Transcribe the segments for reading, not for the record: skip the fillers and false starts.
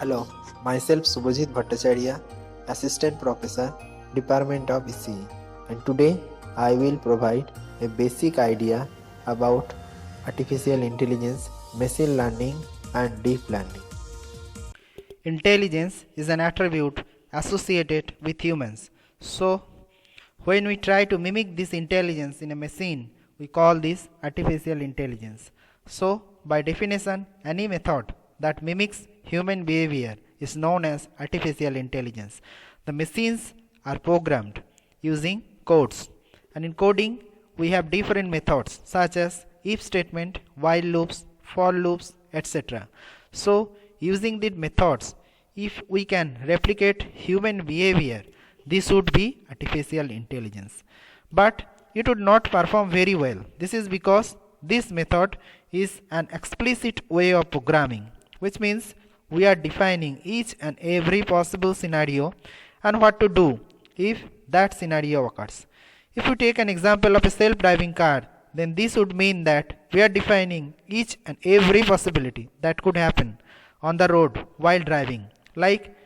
Hello, myself Subhajit Bhattacharya, Assistant Professor, Department of ECE, and today I will provide a basic idea about artificial intelligence, machine learning, and deep learning. Intelligence is an attribute associated with humans. So, when we try to mimic this intelligence in a machine, we call this artificial intelligence. So, by definition, any method that mimics human behavior is known as artificial intelligence. The machines are programmed using codes, and in coding, we have different methods such as if statement, while loops, for loops, etc. So, using these methods, if we can replicate human behavior, this would be artificial intelligence. But it would not perform very well. This is because this method is an explicit way of programming, which means we are defining each and every possible scenario and what to do if that scenario occurs. If we take an example of a self-driving car, then this would mean that we are defining each and every possibility that could happen on the road while driving. Like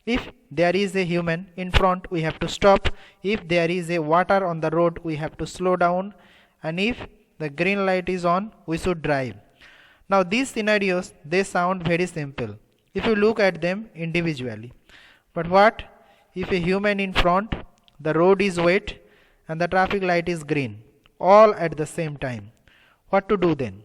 if there is a human in front, we have to stop. If there is a water on the road, we have to slow down. And if the green light is on, we should drive. Now these scenarios, they sound very simple if you look at them individually. But what if a human in front, the road is wet and the traffic light is green, all at the same time? What to do then?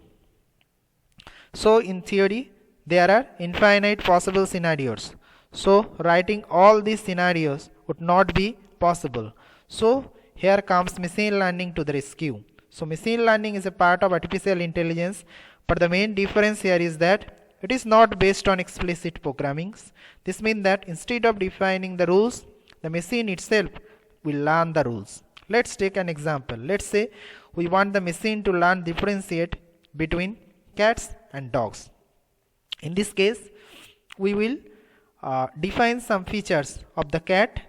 So in theory, there are infinite possible scenarios. So writing all these scenarios would not be possible. So here comes machine learning to the rescue. So machine learning is a part of artificial intelligence, but the main difference here is that it is not based on explicit programmings. This means that instead of defining the rules, the machine itself will learn the rules. Let's take an example. Let's say we want the machine to learn differentiate between cats and dogs. In this case, we will define some features of the cat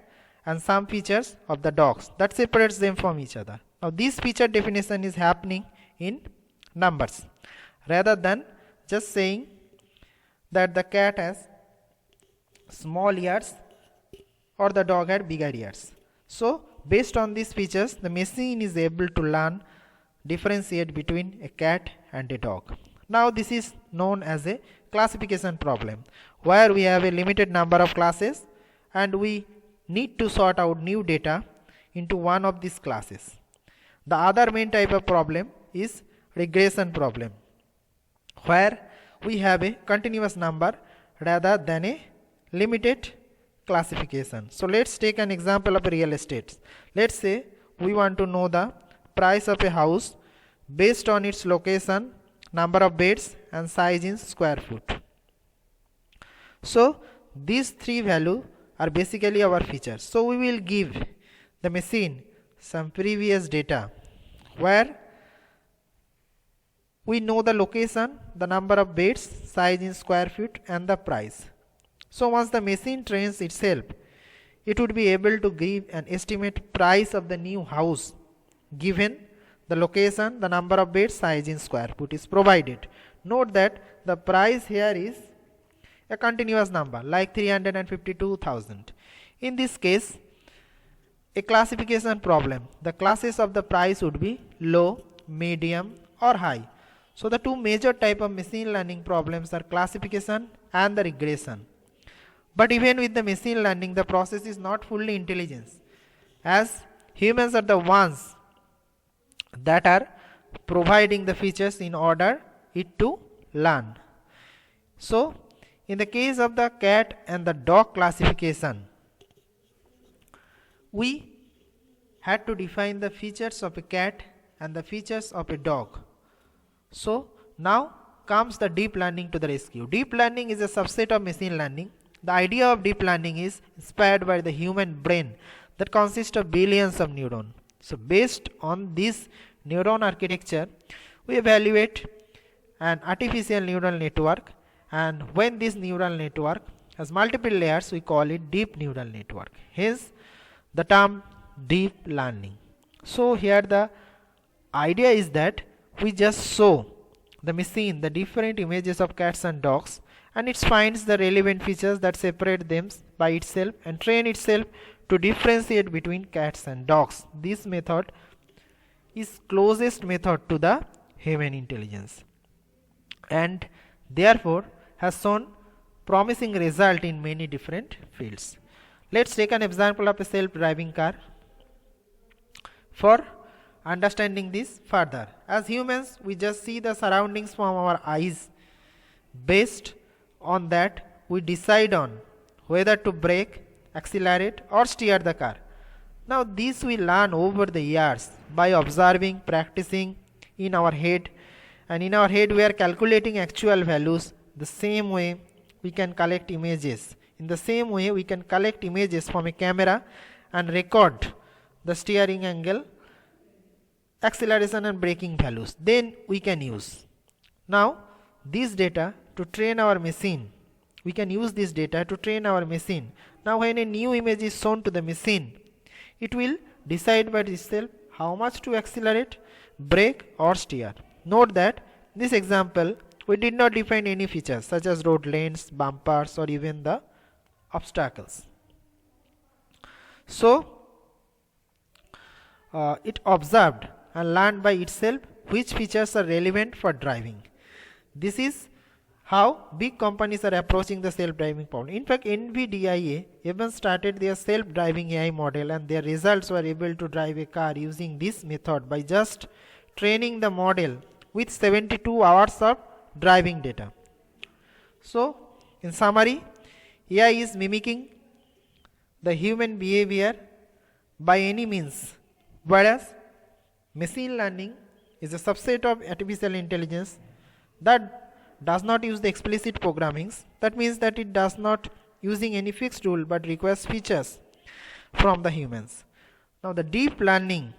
and some features of the dogs that separates them from each other. Now this feature definition is happening in numbers rather than just saying that the cat has small ears or the dog had bigger ears. So based on these features, the machine is able to learn differentiate between a cat and a dog. Now this is known as a classification problem, where we have a limited number of classes and we need to sort out new data into one of these classes. The other main type of problem is regression problem, where we have a continuous number rather than a limited classification. So let's take an example of real estate. Let's say we want to know the price of a house based on its location, number of beds and size in square foot. So these three values are basically our features. So we will give the machine some previous data where we know the location, the number of beds, size in square feet and the price. So once the machine trains itself, it would be able to give an estimate price of the new house given the location, the number of beds, size in square foot is provided. Note that the price here is a continuous number like 352,000. In this case, a classification problem. The classes of the price would be low, medium or high. So the two major type of machine learning problems are classification and the regression. But even with the machine learning, the process is not fully intelligent, as humans are the ones that are providing the features in order it to learn. So in the case of the cat and the dog classification, we had to define the features of a cat and the features of a dog. So now comes the deep learning to the rescue. Deep learning is a subset of machine learning. The idea of deep learning is inspired by the human brain that consists of billions of neurons. So based on this neuron architecture, we evaluate an artificial neural network, and when this neural network has multiple layers, we call it deep neural network. Hence the term deep learning. So here the idea is that we just show the machine the different images of cats and dogs and it finds the relevant features that separate them by itself and train itself to differentiate between cats and dogs. This method is closest method to the human intelligence and therefore has shown promising result in many different fields. Let's take an example of a self-driving car. For understanding this further, as humans we just see the surroundings from our eyes. Based on that we decide on whether to brake, accelerate or steer the car. Now this we learn over the years by observing, practicing in our head, and in our head we are calculating actual values. The same way we can collect images. In the same way we can collect images from a camera and record the steering angle, acceleration and braking values. Then we can use. Now this data to train our machine. We can use this data to train our machine. Now when a new image is shown to the machine, it will decide by itself how much to accelerate, brake or steer. Note that this example we did not define any features such as road lanes, bumpers or even the obstacles. So it observed and learned by itself which features are relevant for driving. This is how big companies are approaching the self-driving problem. In fact, NVIDIA even started their self-driving AI model and their results were able to drive a car using this method by just training the model with 72 hours of driving data. So, in summary, AI is mimicking the human behavior by any means, whereas machine learning is a subset of artificial intelligence that does not use the explicit programmings. That means that it does not using any fixed rule but requires features from the humans. Now the deep learning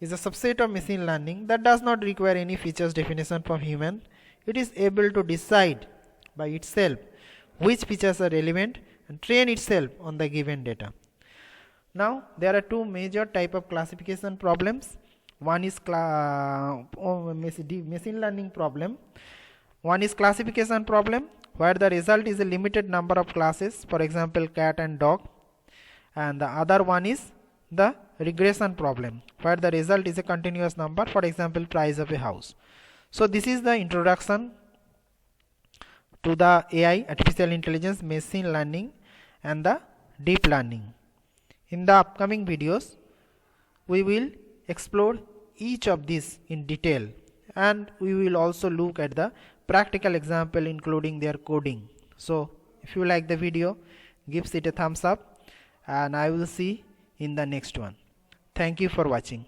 is a subset of machine learning that does not require any features definition from human. It is able to decide by itself which features are relevant and train itself on the given data. Now there are two major type of classification problems. One is machine learning problem. One is classification problem where the result is a limited number of classes, for example cat and dog, and the other one is the regression problem where the result is a continuous number, for example price of a house. So this is the introduction to the AI, artificial intelligence, machine learning and the deep learning. In the upcoming videos we will explore each of these in detail and we will also look at the practical example including their coding. So if you like the video, give it a thumbs up and I will see in the next one. Thank you for watching.